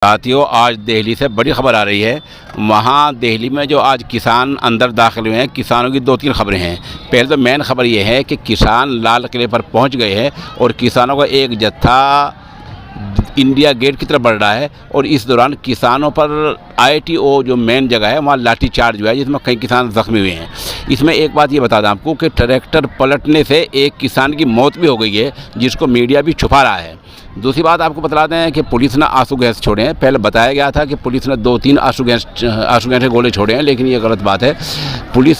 साथियों, आज दिल्ली से बड़ी खबर आ रही है। वहाँ दिल्ली में जो आज किसान अंदर दाखिल हुए हैं, किसानों की 2-3 खबरें हैं। पहले तो मेन खबर ये है कि किसान लाल किले पर पहुँच गए हैं और किसानों का एक जत्था इंडिया गेट की तरफ बढ़ रहा है और इस दौरान किसानों पर ITO जो मेन जगह है वहाँ लाठीचार्ज हुआ है, जिसमें कई किसान जख्मी हुए हैं। इसमें एक बात ये बता दें आपको कि ट्रैक्टर पलटने से एक किसान की मौत भी हो गई है, जिसको मीडिया भी छुपा रहा है। दूसरी बात आपको बता दें हैं कि पुलिस ने आंसू गैस छोड़े हैं। पहले बताया गया था कि पुलिस ने 2-3 आंसू गैस के गोले छोड़े हैं, लेकिन ये गलत बात है। पुलिस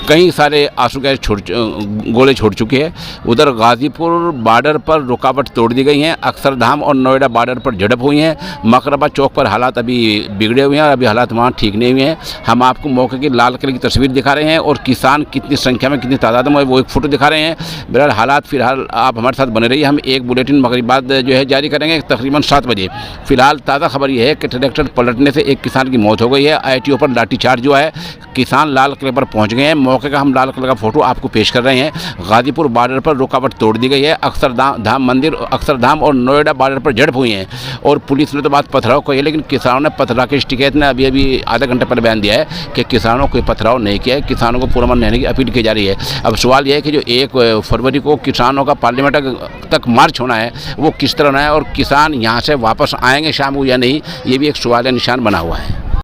कई सारे आंसू गैस गोले छोड़ चुकी है। उधर गाज़ीपुर बॉर्डर पर रुकावट तोड़ दी गई हैं। अक्षरधाम और नोएडा बॉर्डर पर झड़प हुई हैं। मकरबा चौक पर हालात अभी बिगड़े हुए हैं और अभी हालात वहाँ ठीक नहीं हुए हैं। हम आपको मौके की लाल किले की तस्वीर दिखा रहे हैं और किसान कितनी संख्या में, कितनी तादाद में, वो एक फ़ोटो दिखा रहे हैं। बहरहाल हालात फ़िलहाल आप हमारे साथ बने रहिए। हम एक बुलेटिन मगरिब बाद जो है जारी करेंगे तकरीबन 7 बजे। फ़िलहाल ताज़ा खबर यह है कि ट्रैक्टर पलटने से एक किसान की मौत हो गई है। ITO पर लाठीचार्ज हुआ है। किसान लाल किले पर पहुँच गए हैं। मौके का हम लाल किले का फ़ोटो आपको पेश कर रहे हैं। गाज़ीपुर बॉर्डर पर रुकावट तोड़ दी गई है। अक्षरधाम और नोएडा बॉर्डर पर झड़प हुई हैं और पुलिस ने तो बात पथराव कही है, लेकिन किसानों ने पथराव की शिकायत ने अभी आधे घंटे पहले बयान दिया है कि किसानों को पथराव नहीं किया है। किसानों को पूरा मन रहने की अपील की जा रही है। अब सवाल यह है कि जो 1 फरवरी को किसानों का पार्लियामेंट तक मार्च होना है, वो किस तरह होना है और किसान यहाँ से वापस आएंगे शाम को या नहीं, ये भी एक सवाल निशान बना हुआ है।